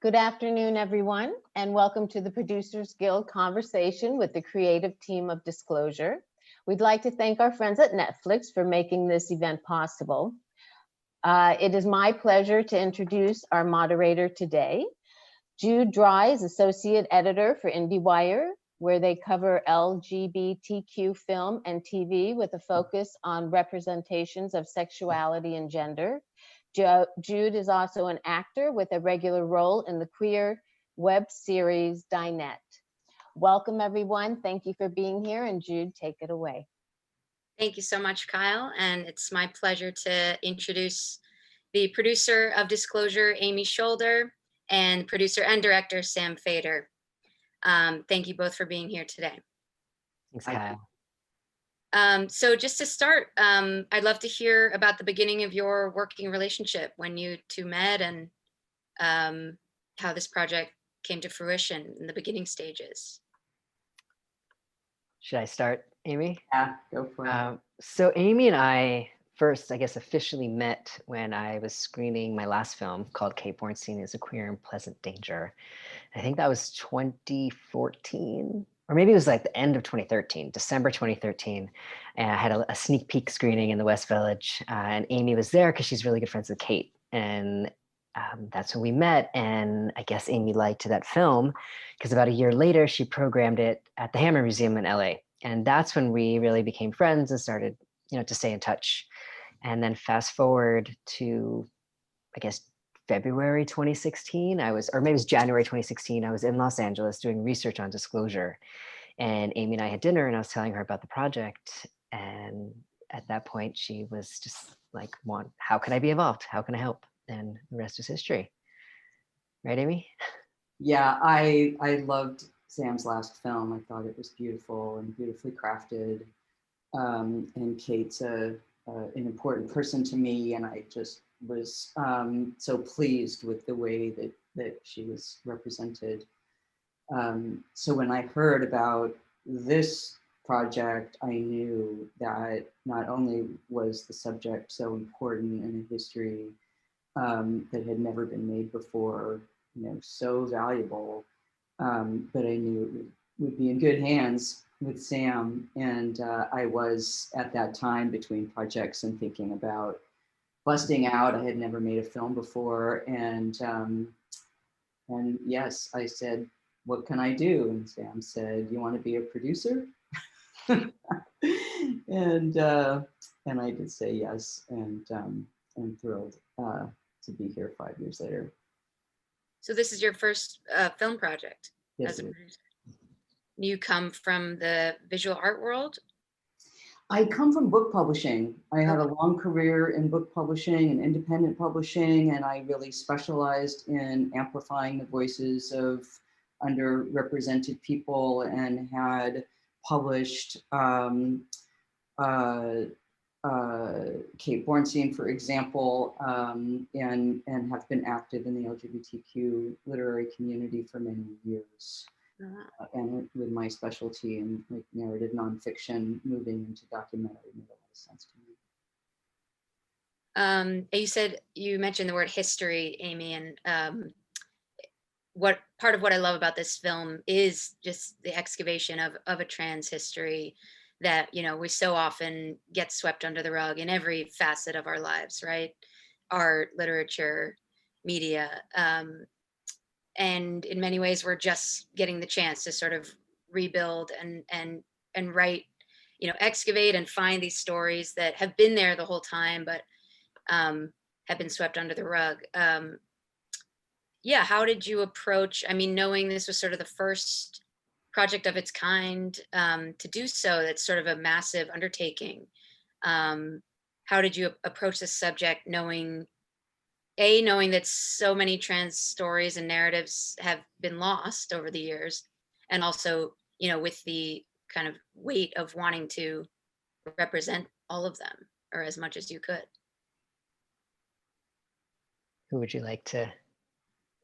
Good afternoon, everyone, and welcome to the Producers Guild conversation with the creative team of Disclosure. We'd like to thank our friends at Netflix for making this event possible. It is my pleasure to introduce our moderator today. Jude Dry is Associate Editor for IndieWire, where they cover LGBTQ film and TV with a focus on representations of sexuality and gender. Jude is also an actor with a regular role in the queer web series Dinette. Welcome, everyone. Thank you for being here. And Jude, take it away. Thank you so much, Kyle. And it's my pleasure to introduce the producer of Disclosure, Amy Shoulder, and producer and director, Sam Fader. Thank you both for being here today. Thanks, Kyle. So just to start, I'd love to hear about the beginning of your working relationship, when you two met, and how this project came to fruition in the beginning stages. Should I start, Amy? Yeah, go for it. So Amy and I first, I guess, officially met when I was screening my last film called Kate Bornstein is a Queer in Pleasant Danger. I think that was 2014, or maybe it was like the end of 2013, December 2013. And I had a sneak peek screening in the West Village, and Amy was there because she's really good friends with Kate. And that's when we met. And I guess Amy liked that film because about a year later, she programmed it at the Hammer Museum in LA. And that's when we really became friends and started, to stay in touch. And then fast forward to, I guess, February 2016, or maybe it was January 2016, I was in Los Angeles doing research on Disclosure. And Amy and I had dinner and I was telling her about the project. And at that point, she was just like, how can I be involved? How can I help? And the rest is history. Right, Amy? Yeah, I loved Sam's last film. I thought it was beautiful and beautifully crafted. And Kate's an important person to me, and I just was so pleased with the way that she was represented. So when I heard about this project, I knew that not only was the subject so important in a history that had never been made before, so valuable, but I knew it would be in good hands with Sam. And I was at that time between projects and thinking about busting out. I had never made a film before. And yes, I said, what can I do? And Sam said, you want to be a producer? and I did say yes, and I'm thrilled to be here 5 years later. So this is your first film project? Yes, as a producer. You come from the visual art world? I come from book publishing. I had a long career in book publishing and independent publishing, and I really specialized in amplifying the voices of underrepresented people, and had published Kate Bornstein, for example, and have been active in the LGBTQ literary community for many years. And with my specialty in like narrative nonfiction, moving into documentary made a lot of sense to me. You mentioned the word history, Amy, and what part of what I love about this film is just the excavation of a trans history that we so often get swept under the rug in every facet of our lives, right? Art, literature, media. And in many ways, we're just getting the chance to sort of rebuild and write, excavate and find these stories that have been there the whole time, but have been swept under the rug. Yeah, how did you approach, knowing this was sort of the first project of its kind to do so, that's sort of a massive undertaking. How did you approach this subject, knowing that so many trans stories and narratives have been lost over the years, and also, with the kind of weight of wanting to represent all of them, or as much as you could? Who would you like to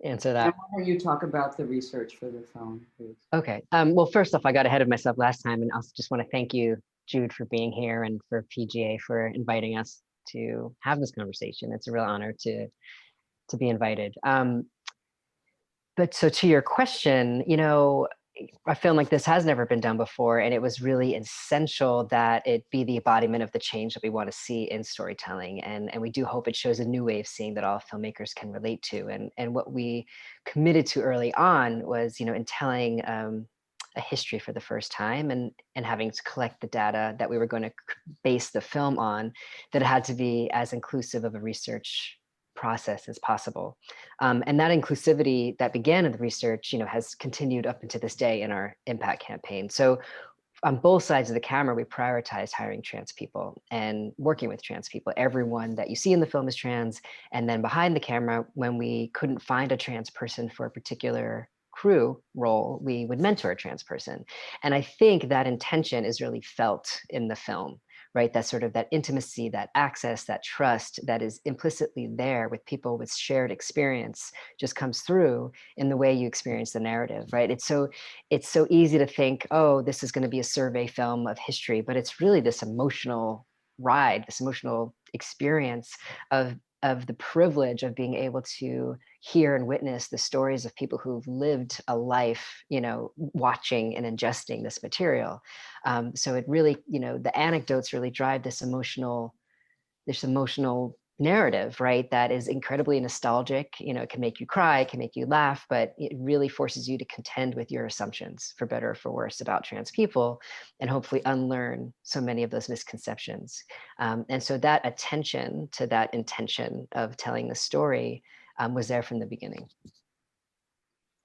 answer that? Why don't you talk about the research for the film, please? Okay. Well, first off, I got ahead of myself last time, and I also just want to thank you, Jude, for being here, and for PGA for inviting us to have this conversation. It's a real honor to be invited. But so to your question, you know, a film like this has never been done before, and it was really essential that it be the embodiment of the change that we want to see in storytelling. And we do hope it shows a new way of seeing that all filmmakers can relate to. And what we committed to early on was, you know, in telling a history for the first time and having to collect the data that we were going to base the film on, that it had to be as inclusive of a research process as possible. And that inclusivity that began in the research, you know, has continued up into this day in our impact campaign. So on both sides of the camera, we prioritized hiring trans people and working with trans people. Everyone that you see in the film is trans. And then behind the camera, when we couldn't find a trans person for a particular crew role, we would mentor a trans person. And I think that intention is really felt in the film, right? That sort of that intimacy, that access, that trust that is implicitly there with people with shared experience just comes through in the way you experience the narrative, right? It's so easy to think, oh, this is going to be a survey film of history, but it's really this emotional ride, this emotional experience of the privilege of being able to hear and witness the stories of people who've lived a life, you know, watching and ingesting this material. So it really, you know, the anecdotes really drive this emotional narrative, right? That is incredibly nostalgic. You know, it can make you cry, it can make you laugh, but it really forces you to contend with your assumptions, for better or for worse, about trans people, and hopefully unlearn so many of those misconceptions. And so that attention to that intention of telling the story was there from the beginning.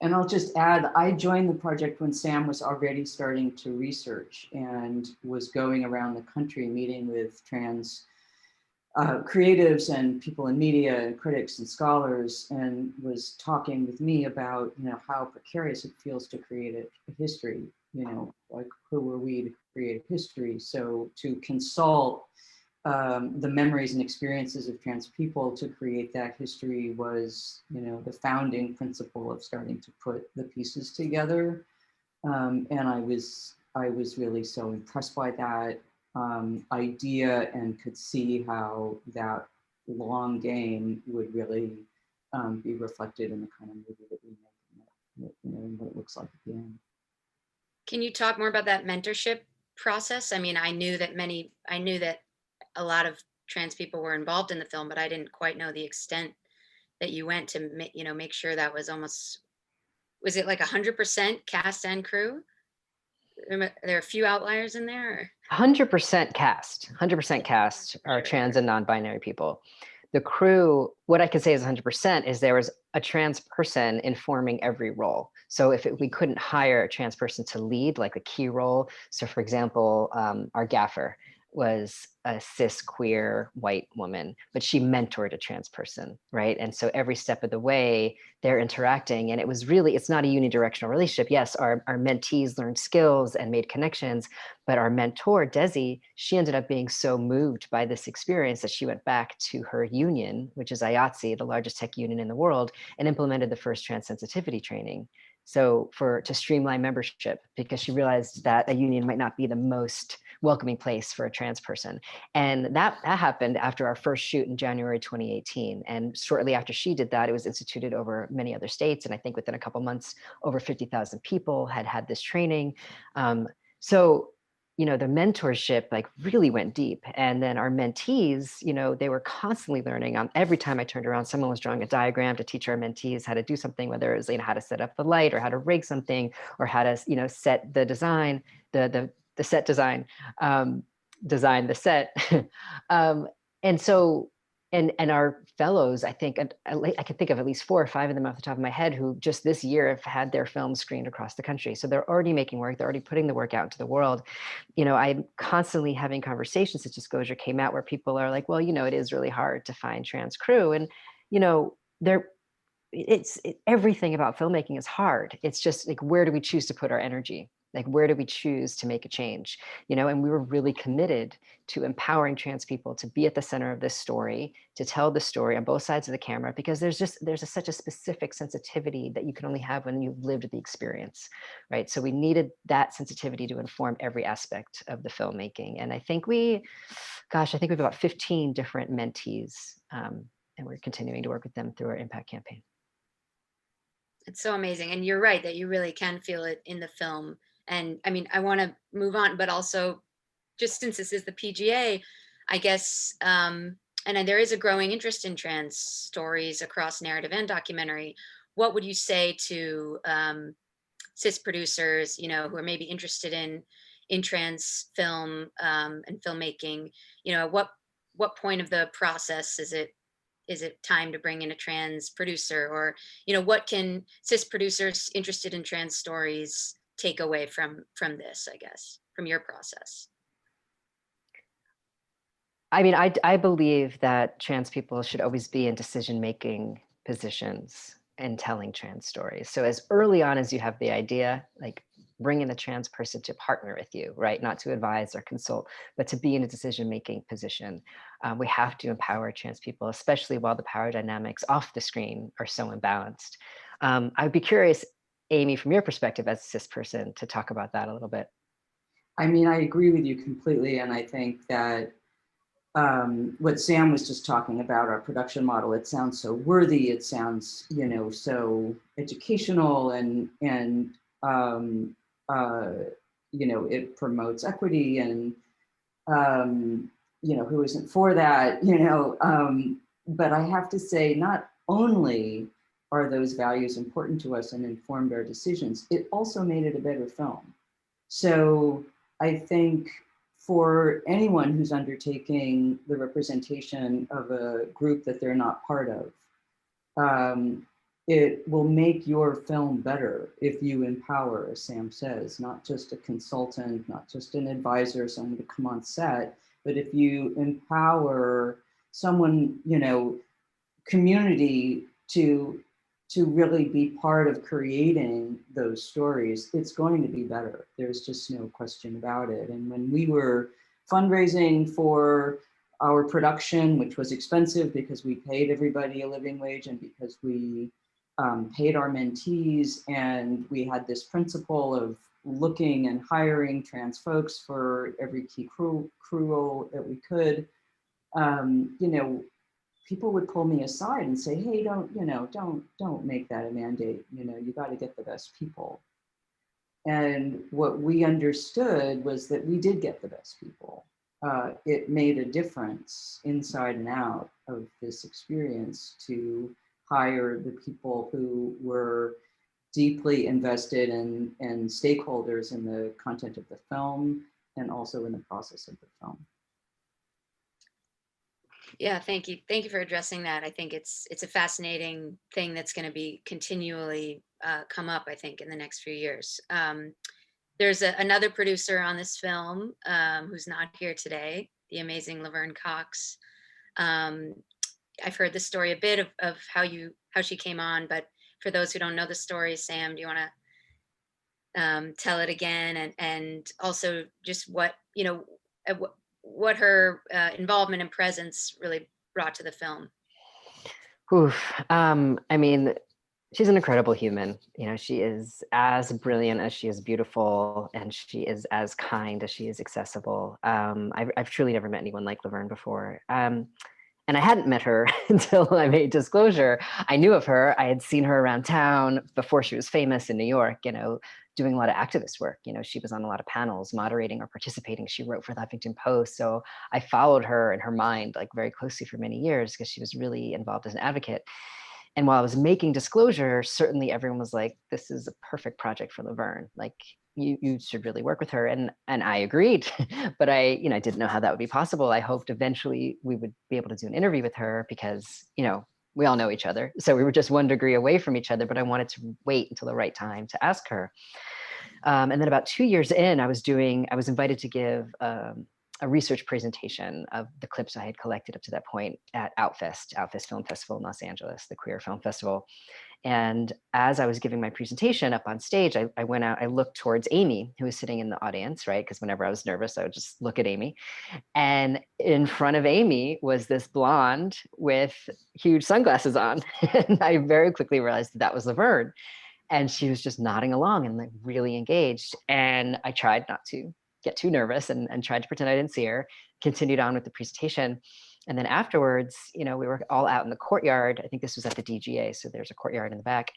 And I'll just add, I joined the project when Sam was already starting to research and was going around the country meeting with trans creatives and people in media and critics and scholars, and was talking with me about, you know, how precarious it feels to create a history, you know, like who are we to create a history? So to consult the memories and experiences of trans people to create that history was, you know, the founding principle of starting to put the pieces together. And I was really so impressed by that idea, and could see how that long game would really be reflected in the kind of movie that we make, you know, and what it looks like at the end. Can you talk more about that mentorship process? I mean, I knew that a lot of trans people were involved in the film, but I didn't quite know the extent that you went to, you know, make sure that was almost, was it like 100% cast and crew? There are a few outliers in there? Or? 100% cast, 100% cast are trans and non-binary people. The crew, what I can say is 100% is there was a trans person informing every role. So if we couldn't hire a trans person to lead like a key role, so for example, our gaffer was a cis queer white woman, but she mentored a trans person, right? And so every step of the way they're interacting, and it was really, it's not a unidirectional relationship. Yes, our mentees learned skills and made connections, but our mentor, Desi, she ended up being so moved by this experience that she went back to her union, which is IATSE, the largest tech union in the world, and implemented the first trans sensitivity training. So to streamline membership, because she realized that a union might not be the most welcoming place for a trans person. And that happened after our first shoot in January 2018. And shortly after she did that, it was instituted over many other states. And I think within a couple months, over 50,000 people had this training. So, you know, the mentorship like really went deep. And then our mentees, you know, they were constantly learning. Every time I turned around, someone was drawing a diagram to teach our mentees how to do something, whether it was, you know, how to set up the light or how to rig something or how to, you know, set the design, the set design, design the set. And so, and our fellows, I think, I can think of at least 4 or 5 of them off the top of my head who just this year have had their films screened across the country. So they're already making work, they're already putting the work out into the world. You know, I'm constantly having conversations since Disclosure came out where people are like, well, you know, it is really hard to find trans crew. And, you know, everything about filmmaking is hard. It's just like, where do we choose to put our energy? Like, where do we choose to make a change? You know, and we were really committed to empowering trans people to be at the center of this story, to tell the story on both sides of the camera, because there's such a specific sensitivity that you can only have when you've lived the experience, right? So we needed that sensitivity to inform every aspect of the filmmaking. And I think we have about 15 different mentees, and we're continuing to work with them through our impact campaign. It's so amazing. And you're right that you really can feel it in the film. And I mean, I want to move on, but also just since this is the PGA, I guess, and then there is a growing interest in trans stories across narrative and documentary. What would you say to cis producers, you know, who are maybe interested in trans film and filmmaking? You know, what point of the process is it time to bring in a trans producer, or you know, what can cis producers interested in trans stories take away from this, I guess, from your process? I mean, I believe that trans people should always be in decision-making positions and telling trans stories. So as early on as you have the idea, like bring in a trans person to partner with you, right? Not to advise or consult, but to be in a decision-making position. We have to empower trans people, especially while the power dynamics off the screen are so imbalanced. I would be curious, Amy, from your perspective as a cis person, to talk about that a little bit. I mean, I agree with you completely. And I think that what Sam was just talking about, our production model, it sounds so worthy. It sounds, you know, so educational and you know, it promotes equity and, you know, who isn't for that, you know, but I have to say, not only are those values important to us and informed our decisions, it also made it a better film. So I think for anyone who's undertaking the representation of a group that they're not part of, it will make your film better if you empower, as Sam says, not just a consultant, not just an advisor, someone to come on set, but if you empower someone, you know, community to really be part of creating those stories, it's going to be better. There's just no question about it. And when we were fundraising for our production, which was expensive because we paid everybody a living wage and because we paid our mentees, and we had this principle of looking and hiring trans folks for every key crew role that we could, you know, people would pull me aside and say, hey, don't make that a mandate. You know, you got to get the best people. And what we understood was that we did get the best people. It made a difference inside and out of this experience to hire the people who were deeply invested and stakeholders in the content of the film and also in the process of the film. Yeah, thank you. Thank you for addressing that. I think it's a fascinating thing that's going to be continually come up, I think, in the next few years. There's another producer on this film who's not here today, the amazing Laverne Cox. I've heard the story a bit of how she came on, but for those who don't know the story, Sam, do you want to tell it again, and also just what, you know, what her involvement and presence really brought to the film? Oof. I mean, she's an incredible human. You know, she is as brilliant as she is beautiful, and she is as kind as she is accessible. I've truly never met anyone like Laverne before. And I hadn't met her until I made Disclosure. I knew of her. I had seen her around town before she was famous in New York, you know, doing a lot of activist work. You know, she was on a lot of panels, moderating or participating. She wrote for the Huffington Post. So I followed her in her mind like very closely for many years because she was really involved as an advocate. And while I was making Disclosure, certainly everyone was like, this is a perfect project for Laverne. Like, you should really work with her. And I agreed, but I didn't know how that would be possible. I hoped eventually we would be able to do an interview with her because, you know, we all know each other. So we were just 1 degree away from each other, but I wanted to wait until the right time to ask her. And then about 2 years in, I was invited to give a research presentation of the clips I had collected up to that point at Outfest Film Festival in Los Angeles, the queer film festival. And as I was giving my presentation up on stage, I went out, I looked towards Amy, who was sitting in the audience, right? Because whenever I was nervous, I would just look at Amy. And in front of Amy was this blonde with huge sunglasses on. And I very quickly realized that was Laverne. And she was just nodding along and like really engaged. And I tried not to get too nervous and tried to pretend I didn't see her, continued on with the presentation. And then afterwards, you know, we were all out in the courtyard. I think this was at the DGA, so there's a courtyard in the back.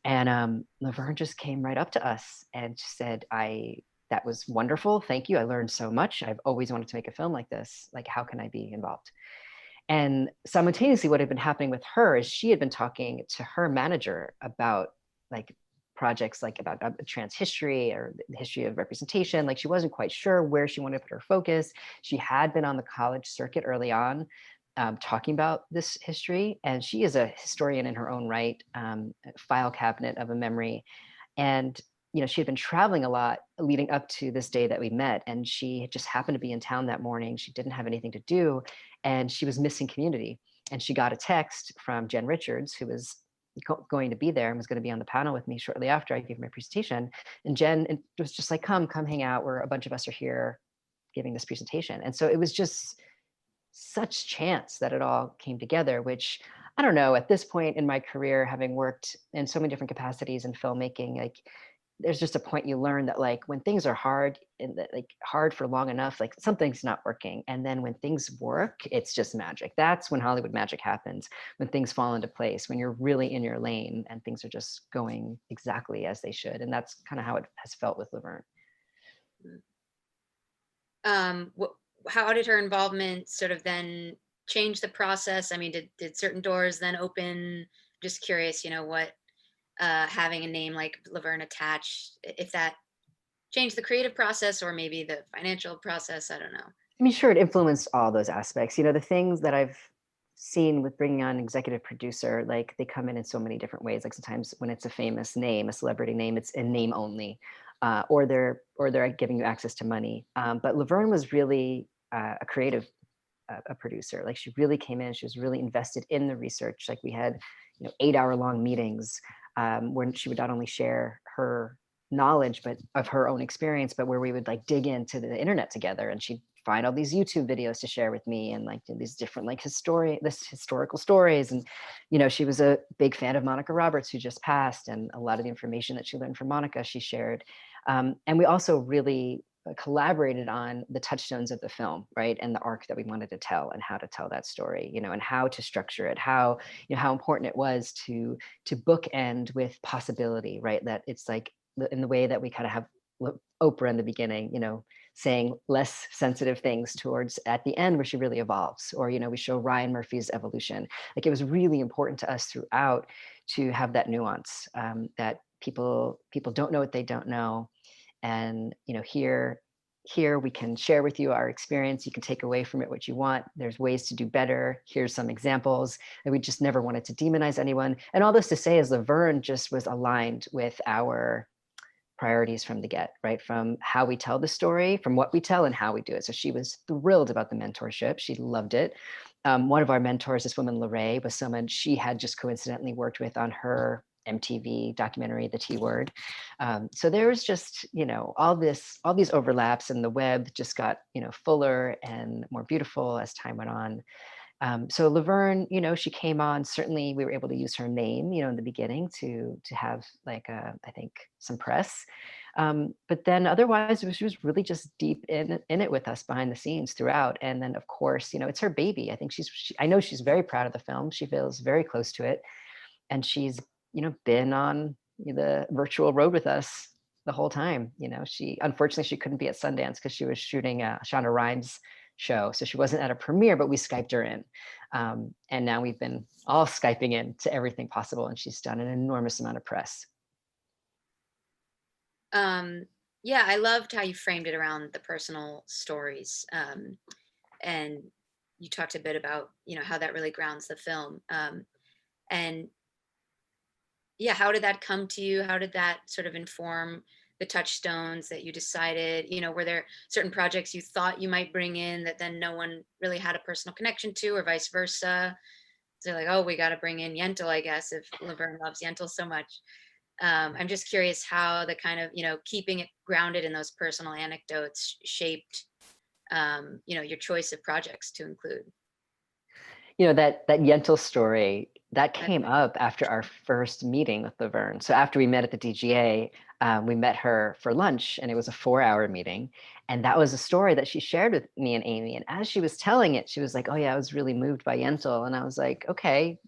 And Laverne just came right up to us and said, that was wonderful. Thank you. I learned so much. I've always wanted to make a film like this. Like, how can I be involved? And simultaneously, what had been happening with her is she had been talking to her manager about like projects like about trans history or the history of representation. Like she wasn't quite sure where she wanted to put her focus. She had been on the college circuit early on, talking about this history. And she is a historian in her own right, file cabinet of a memory. And she had been traveling a lot leading up to this day that we met, and she just happened to be in town that morning. She didn't have anything to do, and she was missing community. And she got a text from Jen Richards, who was going to be there and was going to be on the panel with me shortly after I gave my presentation. And Jen was just like, come hang out. A bunch of us are here giving this presentation. And so it was just such chance that it all came together, which I don't know, at this point in my career, having worked in so many different capacities in filmmaking, like there's just a point you learn that like when things are hard and like hard for long enough, like something's not working. And then when things work, it's just magic. That's when Hollywood magic happens, when things fall into place, when you're really in your lane and things are just going exactly as they should. And that's kind of how it has felt with Laverne. How did her involvement sort of then change the process? I mean, did certain doors then open? Just curious, what having a name like Laverne attached, if that changed the creative process or maybe the financial process, I don't know. I mean, sure, it influenced all those aspects. The things that I've seen with bringing on an executive producer, like they come in so many different ways. Like sometimes when it's a famous name, a celebrity name, it's a name only, or they're giving you access to money. But Laverne was really a creative a producer. Like she really came in, she was really invested in the research. Like we had 8-hour-long meetings when she would not only share her knowledge but of her own experience, but where we would like dig into the internet together, and she'd find all these YouTube videos to share with me and like these different like historical stories. And she was a big fan of Monica Roberts, who just passed, and a lot of the information that she learned from Monica she shared. And we also really collaborated on the touchstones of the film, right, and the arc that we wanted to tell, and how to tell that story, and how to structure it, how how important it was to bookend with possibility, right, that it's like in the way that we kind of have Oprah in the beginning, saying less sensitive things towards at the end where she really evolves, or we show Ryan Murphy's evolution. Like it was really important to us throughout to have that nuance, that people don't know what they don't know. And here we can share with you our experience. You can take away from it what you want. There's ways to do better. Here's some examples. And we just never wanted to demonize anyone. And all this to say is Laverne just was aligned with our priorities from the get, right? From how we tell the story, from what we tell, and how we do it. So she was thrilled about the mentorship. She loved it. One of our mentors, this woman, Lorraine, was someone she had just coincidentally worked with on her MTV documentary, The T Word. So there was just, all these overlaps, and the web just got, fuller and more beautiful as time went on. So Laverne, she came on, certainly we were able to use her name, in the beginning to have like, I think some press. But then otherwise she was really just deep in it with us behind the scenes throughout. And then of course, it's her baby. I think I know she's very proud of the film. She feels very close to it. And she's, been on the virtual road with us the whole time. Unfortunately, she couldn't be at Sundance because she was shooting Shonda Rhimes' show. So she wasn't at a premiere, but we Skyped her in. And now we've been all Skyping in to everything possible. And she's done an enormous amount of press. Yeah, I loved how you framed it around the personal stories. And you talked a bit about, how that really grounds the film. And yeah, how did that come to you? How did that sort of inform the touchstones that you decided? Were there certain projects you thought you might bring in that then no one really had a personal connection to, or vice versa? So like, oh, we got to bring in Yentl, I guess, if Laverne loves Yentl so much. I'm just curious how the kind of, keeping it grounded in those personal anecdotes shaped, your choice of projects to include. That Yentl story, that came up after our first meeting with Laverne. So after we met at the DGA, we met her for lunch, and it was a 4-hour meeting. And that was a story that she shared with me and Amy. And as she was telling it, she was like, oh yeah, I was really moved by Yentl. And I was like, okay,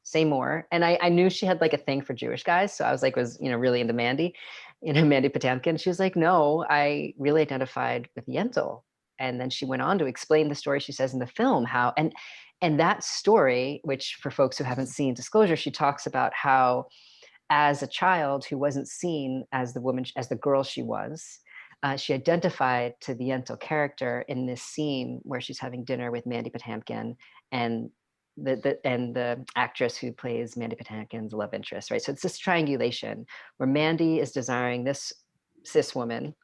say more. And I knew she had like a thing for Jewish guys. So I was like, really into Mandy, Mandy Patinkin. She was like, no, I really identified with Yentl. And then she went on to explain the story she says in the film, how, and that story, which for folks who haven't seen Disclosure, she talks about how as a child who wasn't seen as the woman, as the girl she was, she identified to the Yentl character in this scene where she's having dinner with Mandy Patinkin and the actress who plays Mandy Patinkin's love interest, right? So it's this triangulation where Mandy is desiring this cis woman,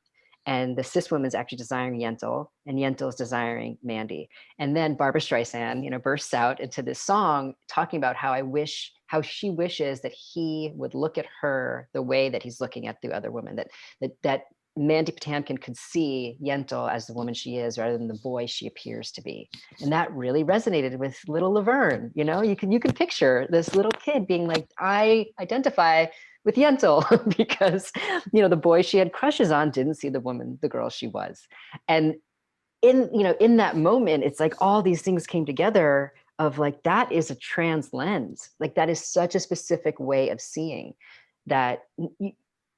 and the cis woman is actually desiring Yentl, and Yentl is desiring Mandy. And then Barbara Streisand, bursts out into this song talking about how she wishes that he would look at her the way that he's looking at the other woman, that Mandy Patinkin could see Yentl as the woman she is rather than the boy she appears to be. And that really resonated with little Laverne. You can picture this little kid being like, I identify with Yentl because, the boy she had crushes on didn't see the girl she was. And in that moment, it's like all these things came together of like, that is a trans lens. Like that is such a specific way of seeing that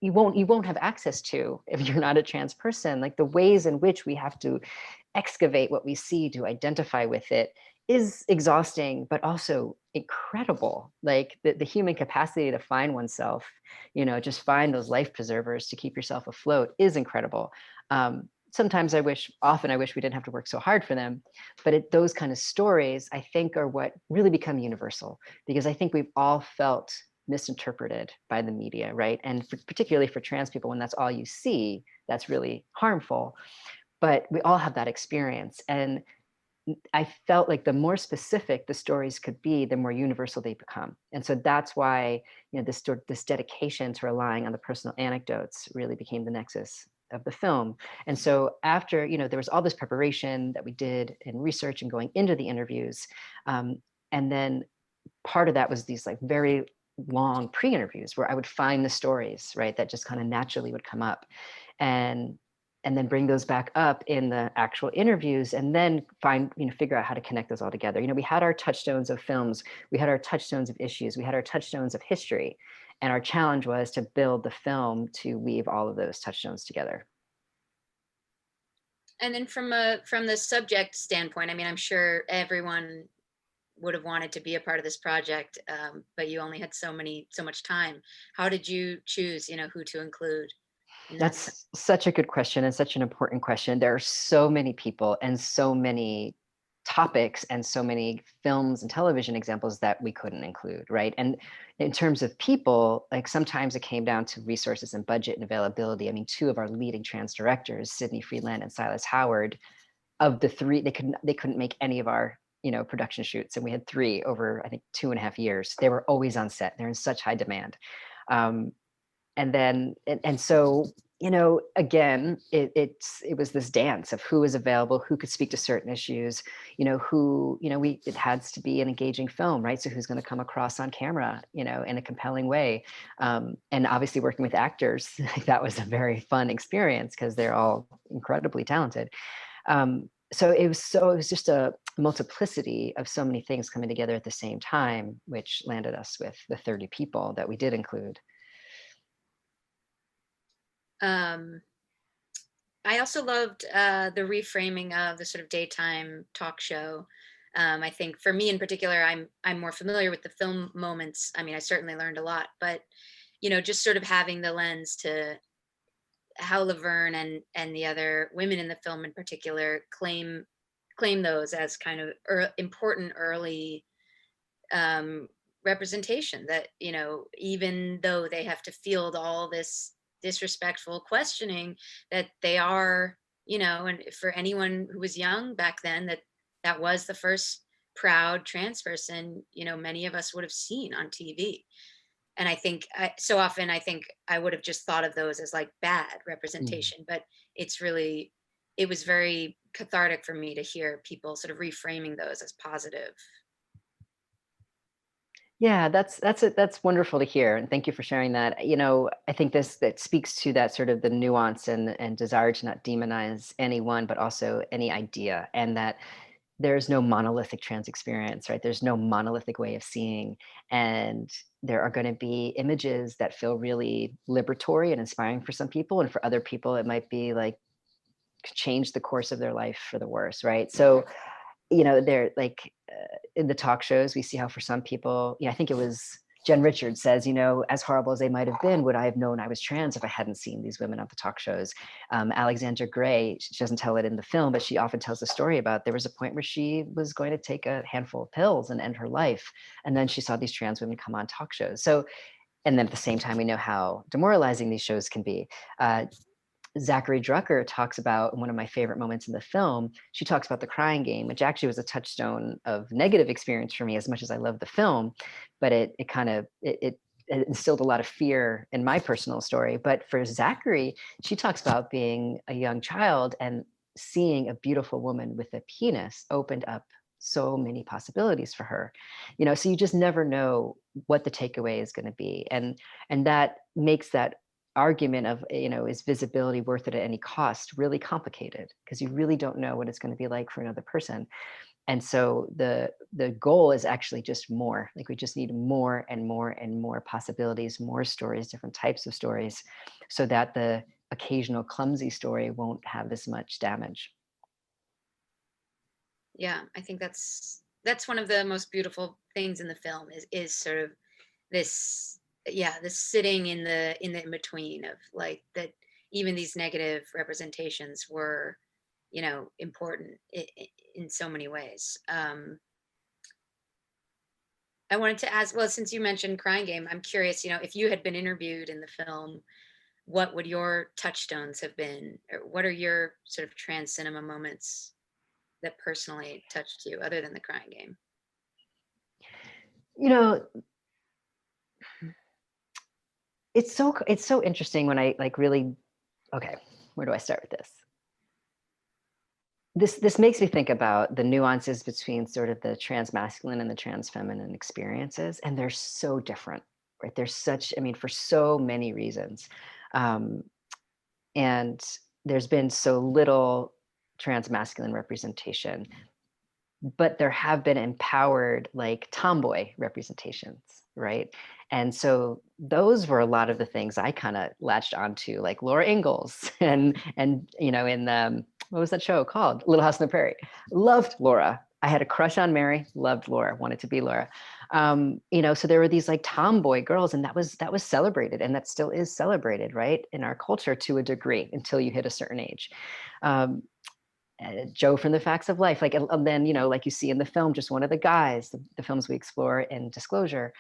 you won't have access to if you're not a trans person. Like the ways in which we have to excavate what we see to identify with it is exhausting, but also incredible. Like the human capacity to find oneself, just find those life preservers to keep yourself afloat is incredible. Sometimes often I wish we didn't have to work so hard for them, but those kind of stories, I think, are what really become universal, because I think we've all felt misinterpreted by the media, right? And particularly for trans people, when that's all you see, that's really harmful. But we all have that experience. And I felt like the more specific the stories could be, the more universal they become. And so that's why, this dedication to relying on the personal anecdotes really became the nexus of the film. And so after, there was all this preparation that we did in research and going into the interviews. And then part of that was these like very long pre-interviews where I would find the stories, right, that just kind of naturally would come up, and then bring those back up in the actual interviews, and then figure out how to connect those all together. We had our touchstones of films, we had our touchstones of issues, we had our touchstones of history, and our challenge was to build the film to weave all of those touchstones together. And then from the subject standpoint, I'm sure everyone would have wanted to be a part of this project, but you only had so much time. How did you choose, who to include? That's such a good question and such an important question. There are so many people and so many topics and so many films and television examples that we couldn't include, right? And in terms of people, like sometimes it came down to resources and budget and availability. Two of our leading trans directors, Sydney Freeland and Silas Howard, of the three, they couldn't make any of our production shoots, and we had 3 over, I think, 2.5 years. They were always on set. They're in such high demand. And so, again, it was this dance of who was available, who could speak to certain issues, it has to be an engaging film, right? So who's going to come across on camera, in a compelling way. And obviously working with actors, that was a very fun experience because they're all incredibly talented. So it was just a multiplicity of so many things coming together at the same time, which landed us with the 30 people that we did include. I also loved the reframing of the sort of daytime talk show. I think for me in particular, I'm more familiar with the film moments. I certainly learned a lot, but just sort of having the lens to how Laverne and the other women in the film in particular claim those as kind of important early representation, that even though they have to field all this disrespectful questioning, that they are, and for anyone who was young back then, that was the first proud trans person many of us would have seen on TV. And I think so often I think I would have just thought of those as like bad representation, but it was very cathartic for me to hear people sort of reframing those as positive. Yeah, that's wonderful to hear, and thank you for sharing that. I think that speaks to that sort of the nuance and desire to not demonize anyone, but also any idea, and that there's no monolithic trans experience, right? There's no monolithic way of seeing. And there are going to be images that feel really liberatory and inspiring for some people. And for other people, it might be like change the course of their life for the worse, right? So, they're like in the talk shows, we see how for some people, I think it was Jen Richards says, as horrible as they might have been, would I have known I was trans if I hadn't seen these women on the talk shows? Alexandra Gray, she doesn't tell it in the film, but she often tells the story about there was a point where she was going to take a handful of pills and end her life. And then she saw these trans women come on talk shows. So, and then at the same time, we know how demoralizing these shows can be. Zachary Drucker talks about one of my favorite moments in the film. She talks about the crying game, which actually was a touchstone of negative experience for me as much as I love the film, but it instilled a lot of fear in my personal story. But for Zachary, she talks about being a young child and seeing a beautiful woman with a penis opened up so many possibilities for her. So you just never know what the takeaway is going to be. And that makes that argument of, is visibility worth it at any cost, really complicated, because you really don't know what it's going to be like for another person. And so the goal is actually just more, like we just need more and more and more possibilities, more stories, different types of stories, so that the occasional clumsy story won't have this much damage. Yeah, I think that's one of the most beautiful things in the film is sort of this, this sitting in the in between of like that. Even these negative representations were, important in so many ways. I wanted to ask, well, since you mentioned Crying Game, I'm curious, if you had been interviewed in the film, what would your touchstones have been, or what are your sort of trans cinema moments that personally touched you, other than the Crying Game? It's so interesting when I really, okay, where do I start with this? This makes me think about the nuances between sort of the trans masculine and the trans feminine experiences, and they're so different, right? There's such, for so many reasons. And there's been so little trans masculine representation, but there have been empowered like tomboy representations, right? And so those were a lot of the things I kind of latched onto, like Laura Ingalls and in what was that show called? Little House on the Prairie. Loved Laura. I had a crush on Mary, loved Laura, wanted to be Laura. So there were these like tomboy girls, and that was celebrated, and that still is celebrated, right, in our culture to a degree until you hit a certain age. Joe from the Facts of Life, like, and then, like you see in the film, just one of the guys, the films we explore in Disclosure,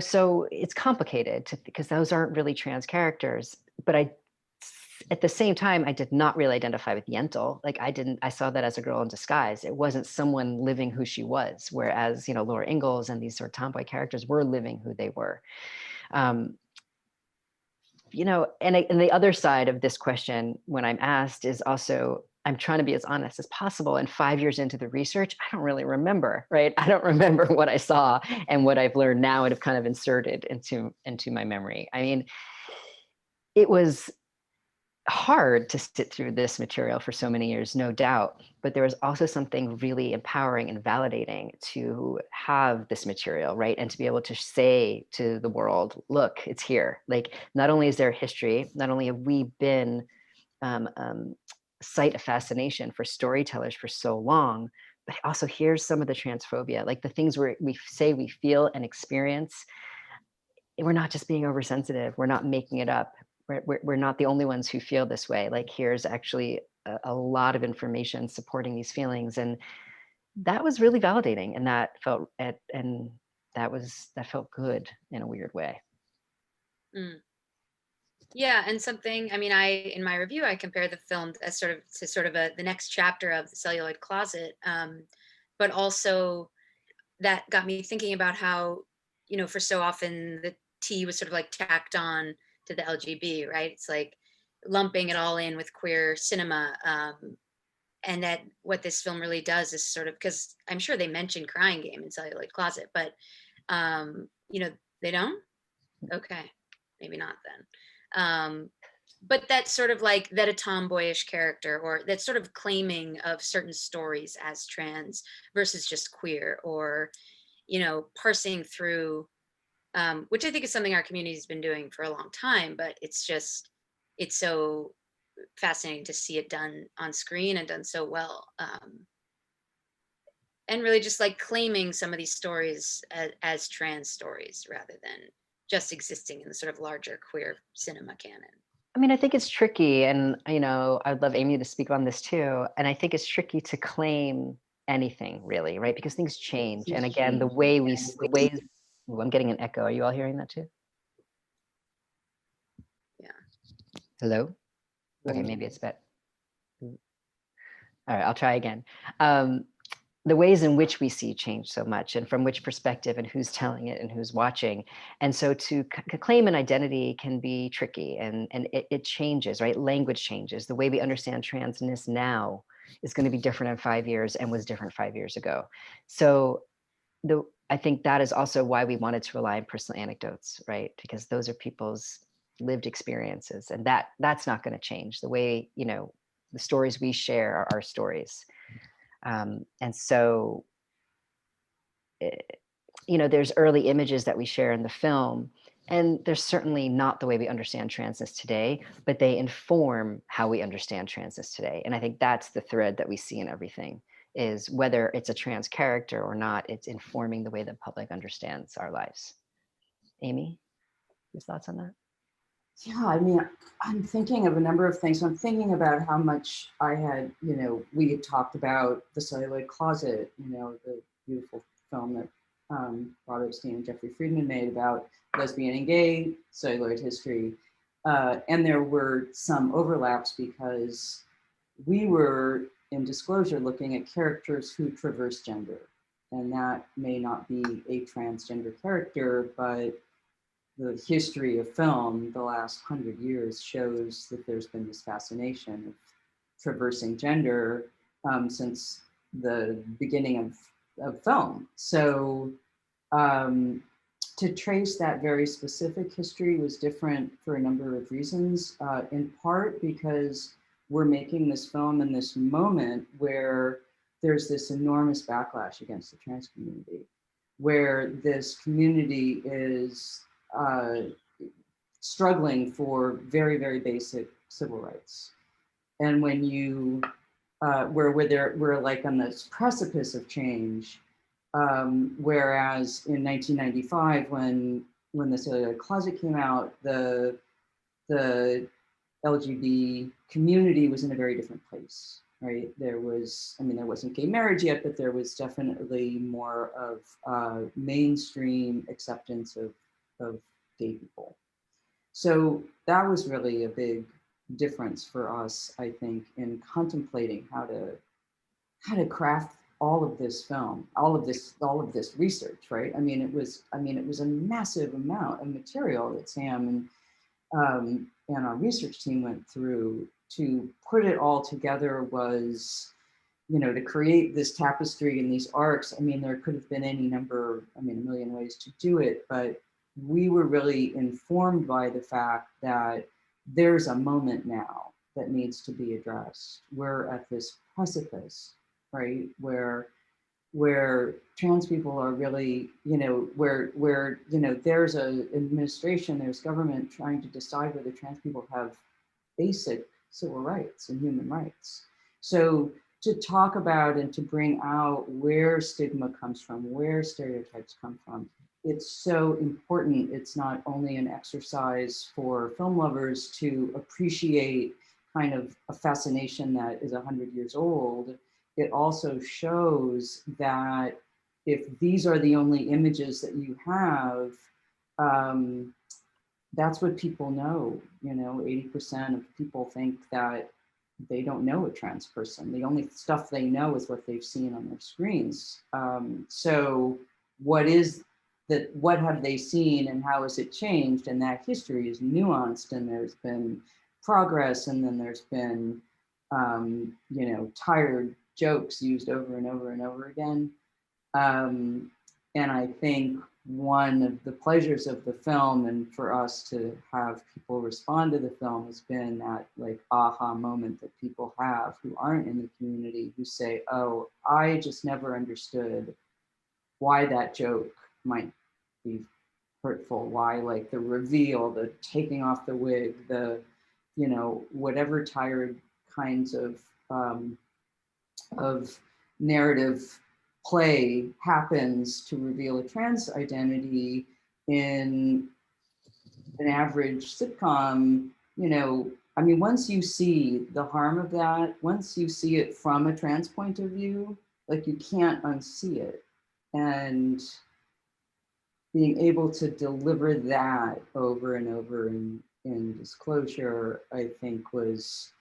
so it's complicated because those aren't really trans characters. But at the same time, I did not really identify with Yentl. Like I saw that as a girl in disguise. It wasn't someone living who she was. Whereas, Laura Ingalls and these sort of tomboy characters were living who they were. And the other side of this question, when I'm asked, is also, I'm trying to be as honest as possible. And 5 years into the research, I don't really remember, right? I don't remember what I saw and what I've learned now and have kind of inserted into my memory. It was hard to sit through this material for so many years, no doubt, but there was also something really empowering and validating to have this material, right? And to be able to say to the world, look, it's here. Like, not only is there history, not only have we been site of fascination for storytellers for so long, but also here's some of the transphobia, like the things we say we feel and experience. We're not just being oversensitive. We're not making it up. We're not the only ones who feel this way. Like, here's actually a lot of information supporting these feelings. And that was really validating. And that felt good in a weird way. Mm. Yeah, and something, in my review, I compared the film as sort of the next chapter of The Celluloid Closet, but also that got me thinking about how, for so often the T was sort of like tacked on to the LGB, right? It's like lumping it all in with queer cinema, and that what this film really does is sort of, because I'm sure they mentioned Crying Game in Celluloid Closet, but they don't? Okay, maybe not then. but that's sort of like that a tomboyish character, or that sort of claiming of certain stories as trans versus just queer, or, you know, parsing through, which I think is something our community has been doing for a long time, but it's just, it's so fascinating to see it done on screen and done so well. And really just like claiming some of these stories as trans stories rather than just existing in the sort of larger queer cinema canon. I mean, I think it's tricky, and I'd love Amy to speak on this too. And I think it's tricky to claim anything really, right? Because things change. And again, the ways, ooh, I'm getting an echo. Are you all hearing that too? Yeah. Hello? Okay, maybe it's better. All right, I'll try again. The ways in which we see change so much, and from which perspective, and who's telling it and who's watching. And so to claim an identity can be tricky, and it changes, right? Language changes. The way we understand transness now is going to be different in 5 years and was different 5 years ago. So I think that is also why we wanted to rely on personal anecdotes, right? Because those are people's lived experiences, and that's not going to change. The way, the stories we share are our stories. And so, there's early images that we share in the film, and they're certainly not the way we understand transness today, but they inform how we understand transness today. And I think that's the thread that we see in everything, is whether it's a trans character or not, it's informing the way the public understands our lives. Amy, your thoughts on that? Yeah, I mean, I'm thinking of a number of things. I'm thinking about how much I had, we had talked about The Celluloid Closet, the beautiful film that Bob Epstein and Jeffrey Friedman made about lesbian and gay celluloid history. And there were some overlaps because we were, in Disclosure, looking at characters who traverse gender. And that may not be a transgender character, but the history of film the last 100 years shows that there's been this fascination of traversing gender since the beginning of film. So to trace that very specific history was different for a number of reasons, in part because we're making this film in this moment where there's this enormous backlash against the trans community, where this community is struggling for very, very basic civil rights. And when you, we're like on this precipice of change, whereas in 1995, when the Celluloid Closet came out, the LGBT community was in a very different place, right? There wasn't gay marriage yet, but there was definitely more of mainstream acceptance of gay people. So that was really a big difference for us, I think, in contemplating how to craft all of this film, all of this research, right? It was a massive amount of material that Sam and our research team went through. To put it all together was, to create this tapestry and these arcs. There could have been any number, a million ways to do it, but we were really informed by the fact that there's a moment now that needs to be addressed. We're at this precipice, right, where trans people are really, where there's an administration, there's government trying to decide whether trans people have basic civil rights and human rights. So to talk about and to bring out where stigma comes from, where stereotypes come from, it's so important. It's not only an exercise for film lovers to appreciate kind of a fascination that is 100 years old. It also shows that if these are the only images that you have, that's what people know. 80% of people think that they don't know a trans person. The only stuff they know is what they've seen on their screens. So what have they seen and how has it changed? And that history is nuanced, and there's been progress, and then there's been, tired jokes used over and over and over again. And I think one of the pleasures of the film, and for us to have people respond to the film, has been that like aha moment that people have who aren't in the community, who say, oh, I just never understood why that joke might be hurtful, why like the reveal, the taking off the wig, the, you know, whatever tired kinds of narrative play happens to reveal a trans identity in an average sitcom. You know, I mean, once you see the harm of that, once you see it from a trans point of view, like you can't unsee it. And being able to deliver that over and over in Disclosure, I think was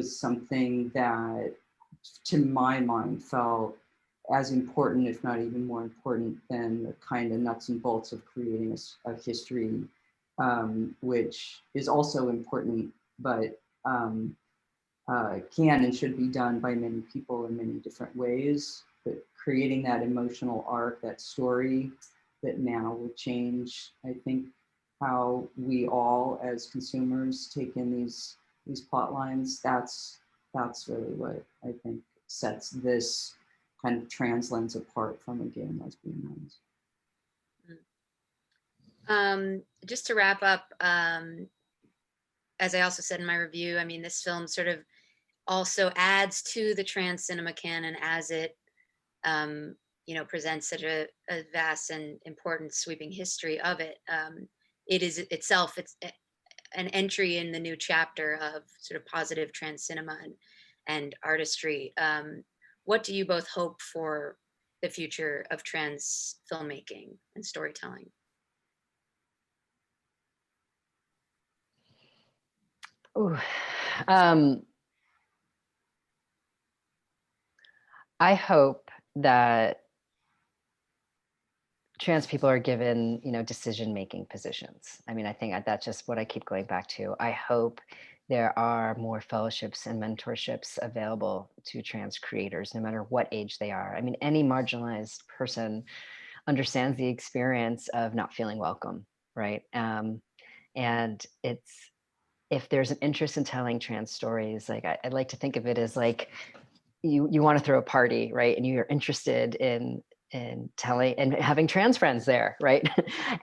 something that, to my mind, felt as important, if not even more important, than the kind of nuts and bolts of creating a history, which is also important, but can and should be done by many people in many different ways. But creating that emotional arc, that story that now will change, I think, how we all as consumers take in these plot lines. That's really what I think sets this kind of trans lens apart from a gay and lesbian lens. Just to wrap up, as I also said in my review, I mean, this film sort of also adds to the trans cinema canon as it, you know, presents such a vast and important sweeping history of it. It is itself, it's an entry in the new chapter of sort of positive trans cinema and artistry. What do you both hope for the future of trans filmmaking and storytelling? Ooh, I hope that trans people are given, you know, decision-making positions. I mean, I think that's just what I keep going back to. I hope there are more fellowships and mentorships available to trans creators, no matter what age they are. I mean, any marginalized person understands the experience of not feeling welcome, right? And it's, if there's an interest in telling trans stories, like I'd like to think of it as like you want to throw a party, right? And you're interested in telling and having trans friends there, right?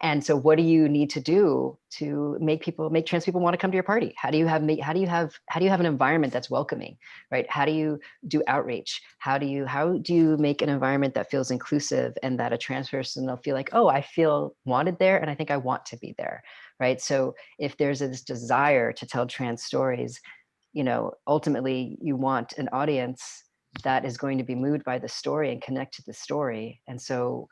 And so what do you need to do to make trans people want to come to your party? How do you have an environment that's welcoming, right? How do you do outreach? How do you make an environment that feels inclusive and that a trans person will feel like, oh, I feel wanted there and I think I want to be there, right? So if there's this desire to tell trans stories, you know, ultimately you want an audience that is going to be moved by the story and connect to the story. And so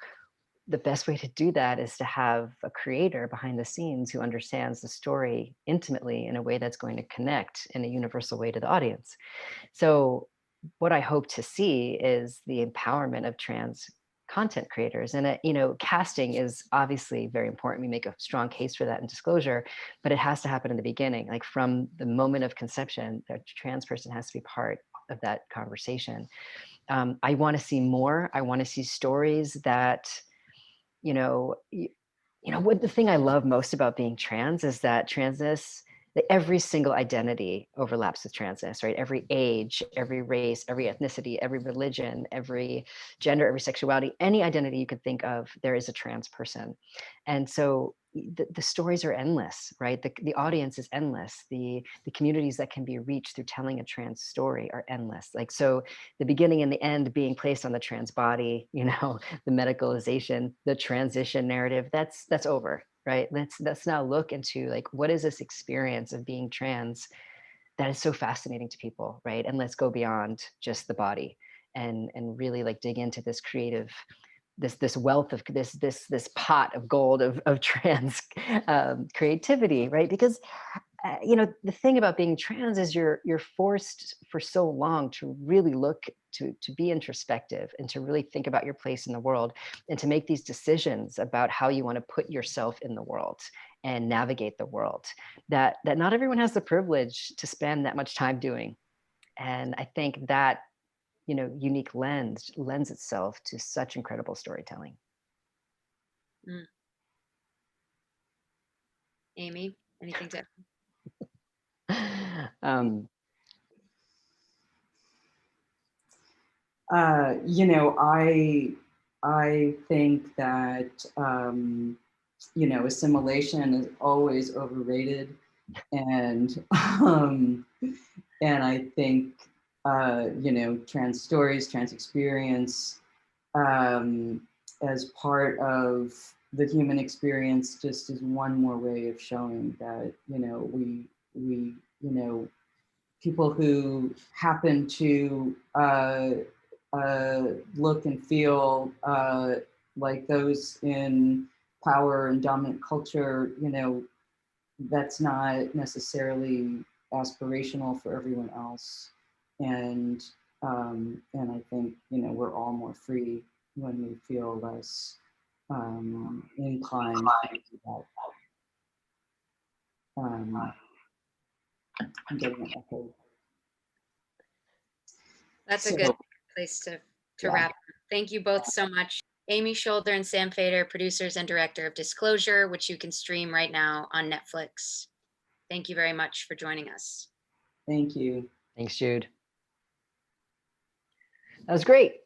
the best way to do that is to have a creator behind the scenes who understands the story intimately in a way that's going to connect in a universal way to the audience. So what I hope to see is the empowerment of trans content creators. And you know, casting is obviously very important. We make a strong case for that in Disclosure, but it has to happen in the beginning. Like from the moment of conception, a trans person has to be part of that conversation. I want to see more. I want to see stories that, you know, what the thing I love most about being trans is that transness, that every single identity overlaps with transness, right? Every age, every race, every ethnicity, every religion, every gender, every sexuality, any identity you could think of, there is a trans person. And so the stories are endless, right? The audience is endless. The communities that can be reached through telling a trans story are endless. Like, so the beginning and the end being placed on the trans body, you know, the medicalization, the transition narrative, that's over, right? Let's now look into like, what is this experience of being trans that is so fascinating to people, right? And let's go beyond just the body and really like dig into this creative, this wealth of this pot of gold of trans creativity, right? Because you know, the thing about being trans is you're forced for so long to really look to be introspective and to really think about your place in the world and to make these decisions about how you want to put yourself in the world and navigate the world that not everyone has the privilege to spend that much time doing. And I think that, you know, unique lends itself to such incredible storytelling. Amy, anything to? Um, You know, I think that you know, assimilation is always overrated, and and I think you know, trans stories, trans experience, as part of the human experience, just is one more way of showing that, you know, you know, people who happen to look and feel like those in power and dominant culture, you know, that's not necessarily aspirational for everyone else. And I think, you know, we're all more free when we feel less inclined to do that. I'm getting an echo. That's a So, good place to yeah. wrap. Thank you both so much. Amy Scholder and Sam Fader, producers and director of Disclosure, which you can stream right now on Netflix. Thank you very much for joining us. Thank you. Thanks, Jude. That was great.